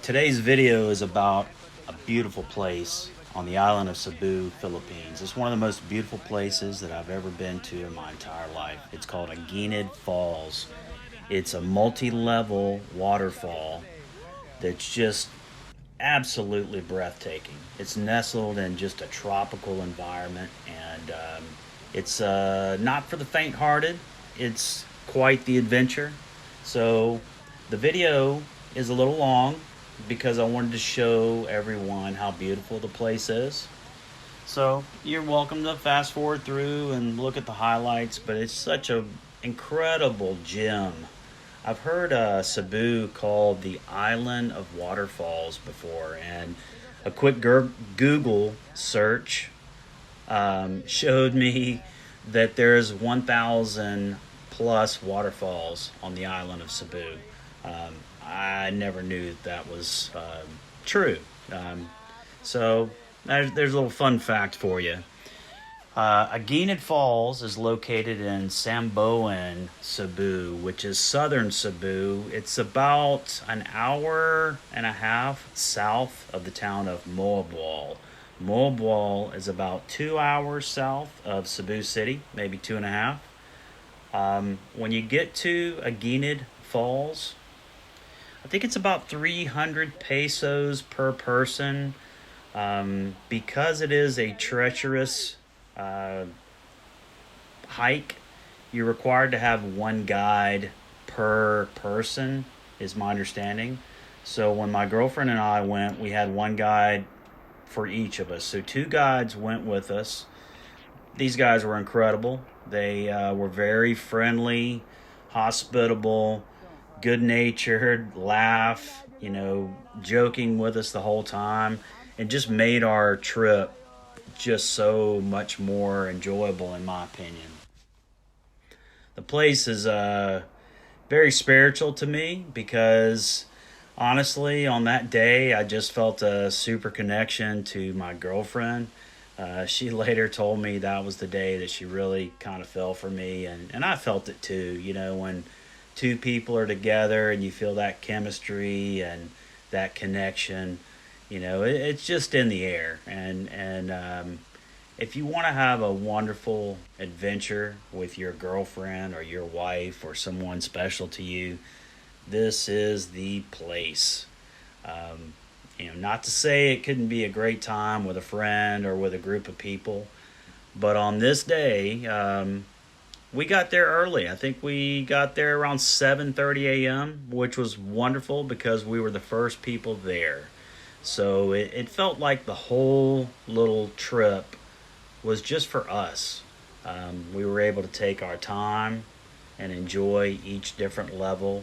Today's video is about a beautiful place on the island of Cebu, Philippines. It's one of the most beautiful places that I've ever been to in my entire life. It's called Aguinid Falls. It's a multi-level waterfall that's just absolutely breathtaking. It's nestled in just a tropical environment, and it's not for the faint-hearted. It's quite the adventure. So the video is a little long because I wanted to show everyone how beautiful the place is. So you're welcome to fast forward through and look at the highlights, but it's such a incredible gem. I've heard Cebu called the island of waterfalls before, and a quick Google search showed me that there's 1,000 plus waterfalls on the island of Cebu. I never knew that was true. So there's a little fun fact for you. Aguinid Falls is located in Samboan, Cebu, which is southern Cebu. It's about an hour and a half south of the town of Moabwal. Moabwal is about 2 hours south of Cebu City, maybe two and a half. When you get to Aguinid Falls, I think it's about 300 pesos per person. Because it is a treacherous hike, you're required to have one guide per person, is my understanding. So when my girlfriend and I went, we had one guide for each of us. So two guides went with us. These guys were incredible. They were very friendly, hospitable, good natured, laugh, joking with us the whole time, and just made our trip just so much more enjoyable, in my opinion. The place is very spiritual to me because honestly, on that day, I just felt a super connection to my girlfriend. She later told me that was the day that she really kind of fell for me, and I felt it too. When two people are together and you feel that chemistry and that connection, it's just in the air. And if you want to have a wonderful adventure with your girlfriend or your wife or someone special to you, this is the place. Not to say it couldn't be a great time with a friend or with a group of people, but on this day, we got there early. I think we got there around 7:30 a.m., which was wonderful because we were the first people there. So it felt like the whole little trip was just for us. We were able to take our time and enjoy each different level.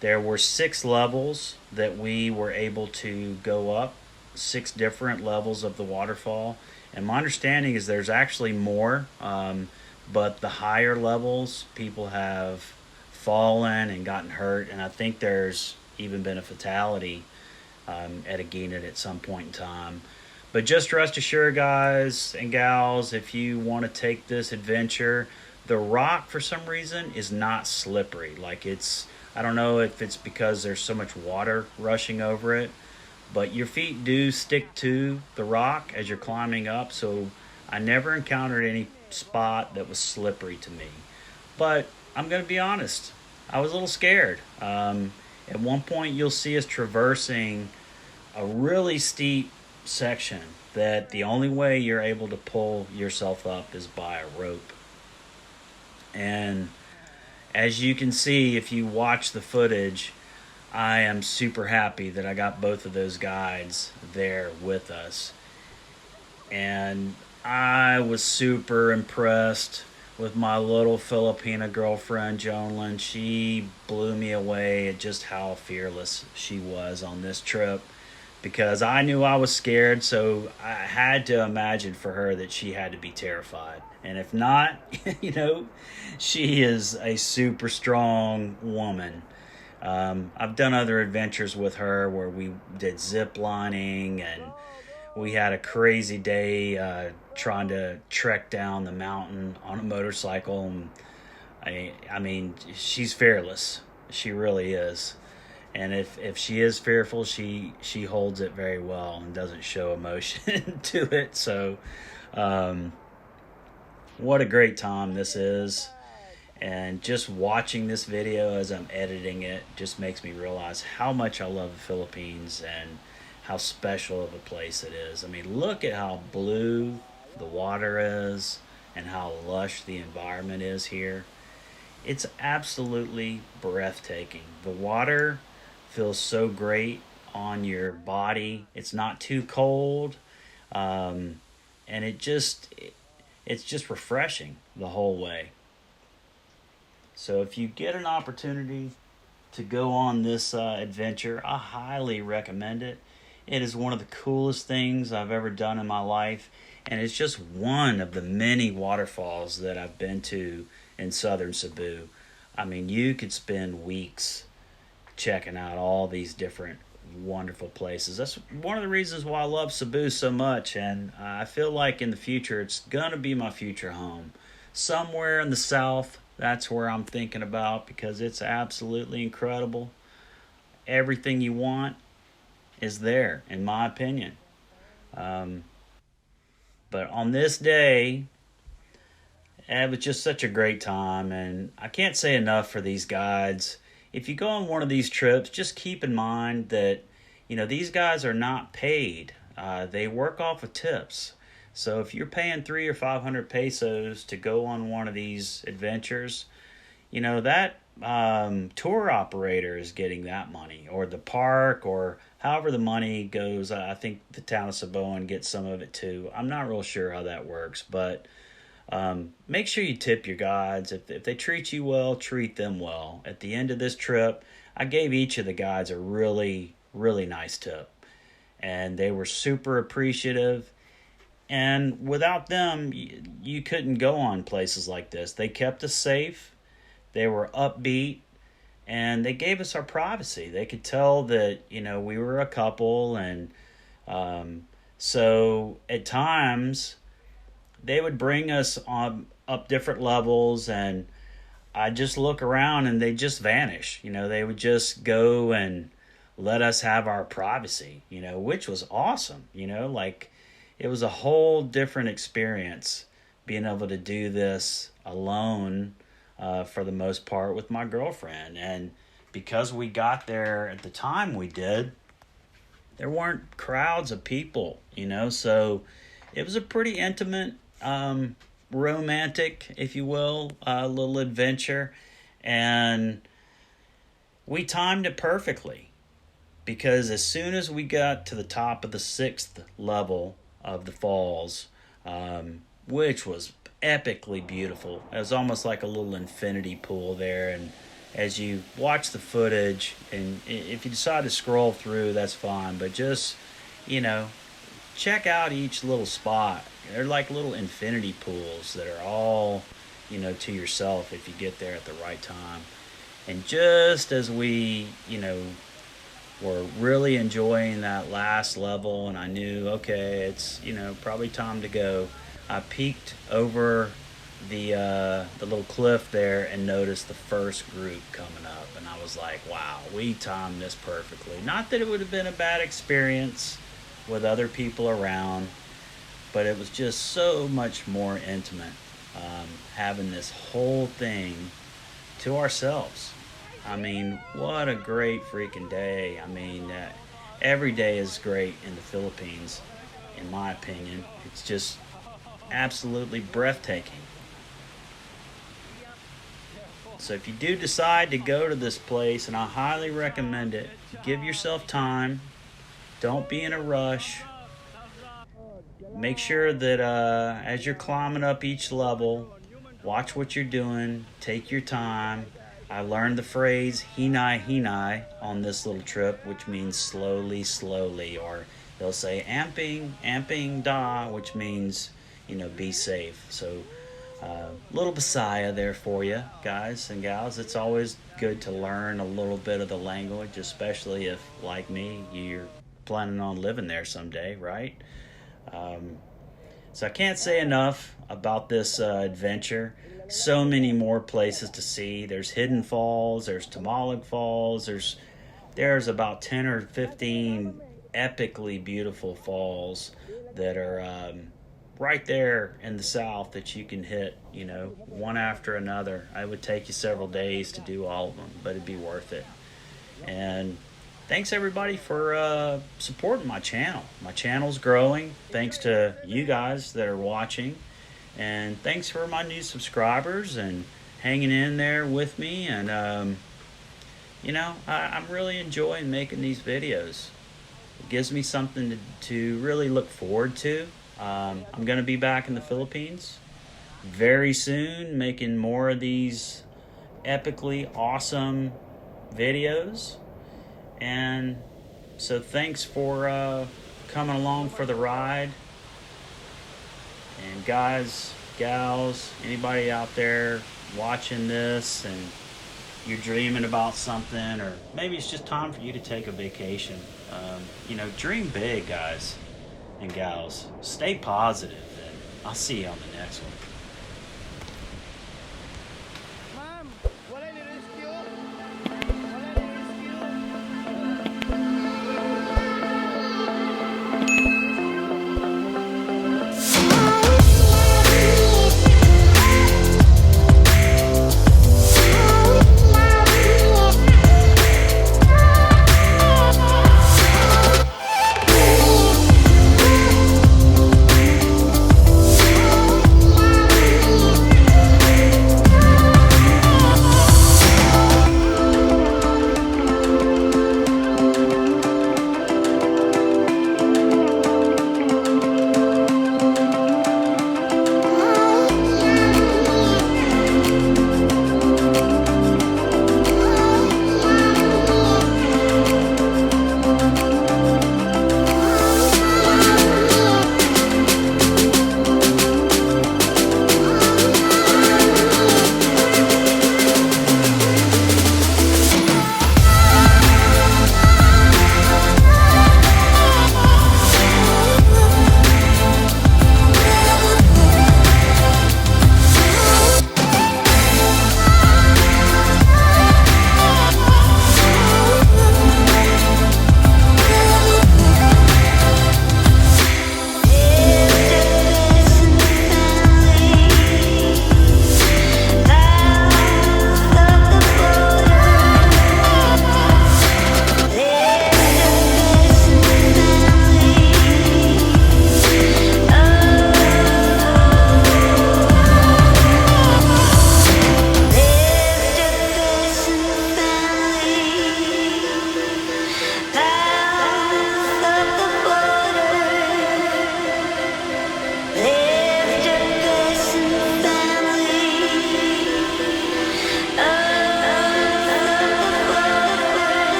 There were 6 levels that we were able to go up, 6 different levels of the waterfall. And my understanding is there's actually more, but the higher levels, people have fallen and gotten hurt. And I think there's even been a fatality at Aguinid at some point in time. But just rest assured, guys and gals, if you want to take this adventure, the rock for some reason is not slippery. I don't know if it's because there's so much water rushing over it, but your feet do stick to the rock as you're climbing up. So I never encountered any spot that was slippery to me. But I'm going to be honest, I was a little scared. At one point, you'll see us traversing a really steep section that the only way you're able to pull yourself up is by a rope. And as you can see, if you watch the footage, I am super happy that I got both of those guides there with us. And I was super impressed with my little Filipina girlfriend, Jonlyn. She blew me away at just how fearless she was on this trip, because I knew I was scared, so I had to imagine for her that she had to be terrified. And if not, she is a super strong woman. I've done other adventures with her where we did zip lining, and we had a crazy day trying to trek down the mountain on a motorcycle. And I mean, she's fearless. She really is. And if she is fearful, she holds it very well and doesn't show emotion to it. So, um, what a great time this is. And just watching this video as I'm editing it just makes me realize how much I love the Philippines and how special of a place it is. I mean, look at how blue the water is and how lush the environment is here. It's absolutely breathtaking. The water feels so great on your body. It's not too cold, and it's just refreshing the whole way. So if you get an opportunity to go on this adventure, I highly recommend it. It is one of the coolest things I've ever done in my life, and it's just one of the many waterfalls that I've been to in southern Cebu. I mean, you could spend weeks checking out all these different wonderful places. That's one of the reasons why I love Cebu so much, and I feel like in the future it's going to be my future home. Somewhere in the south, that's where I'm thinking about because it's absolutely incredible. Everything you want is there, in my opinion. Um, but on this day, it was just such a great time, and I can't say enough for these guides. If you go on one of these trips, just keep in mind that, these guys are not paid. They work off of tips. So if you're paying 300 or 500 pesos to go on one of these adventures, that tour operator is getting that money, or the park, or however the money goes. I think the town of Cebu gets some of it too. I'm not real sure how that works, but make sure you tip your guides. If they treat you well, treat them well. At the end of this trip, I gave each of the guides a really, really nice tip, and they were super appreciative. And without them, you couldn't go on places like this. They kept us safe. They were upbeat, and they gave us our privacy. They could tell that, we were a couple, and so at times they would bring us on up different levels, and I just look around and they just vanish. They would just go and let us have our privacy, which was awesome. Like it was a whole different experience being able to do this alone for the most part with my girlfriend. And because we got there at the time we did, there weren't crowds of people, so it was a pretty intimate, romantic, if you will, little adventure. And we timed it perfectly because as soon as we got to the top of the 6th level of the falls, which was epically beautiful. It was almost like a little infinity pool there, and as you watch the footage, and if you decide to scroll through, that's fine, but just, check out each little spot. They're like little infinity pools that are all, to yourself if you get there at the right time. And just as we, were really enjoying that last level, and I knew, okay, it's, probably time to go, I peeked over the little cliff there and noticed the first group coming up, and I was like, wow, we timed this perfectly. Not that it would have been a bad experience with other people around, but it was just so much more intimate, having this whole thing to ourselves. I mean, what a great freaking day. I mean, every day is great in the Philippines, in my opinion. It's just absolutely breathtaking. So if you do decide to go to this place, and I highly recommend it, give yourself time. Don't be in a rush. Make sure that as you're climbing up each level, watch what you're doing. Take your time. I learned the phrase hinay hinay on this little trip, which means slowly, slowly, or they'll say amping da, which means, be safe. So little Bisaya there for you, guys and gals. It's always good to learn a little bit of the language, especially if, like me, you're planning on living there someday, right? So I can't say enough about this adventure. So many more places to see. There's Hidden Falls, there's Tamalig Falls, there's there's about 10 or 15 epically beautiful falls that are right there in the south that you can hit, you know, one after another. It would take you several days to do all of them, but it'd be worth it. And thanks everybody for supporting my channel. My channel's growing thanks to you guys that are watching. And thanks for my new subscribers and hanging in there with me. And, you know, I'm really enjoying making these videos. It gives me something to really look forward to. I'm going to be back in the Philippines very soon, making more of these epically awesome videos. And so thanks for coming along for the ride. And guys, gals, anybody out there watching this and you're dreaming about something, or maybe it's just time for you to take a vacation, you know, dream big, guys and gals. Stay positive, and I'll see you on the next one.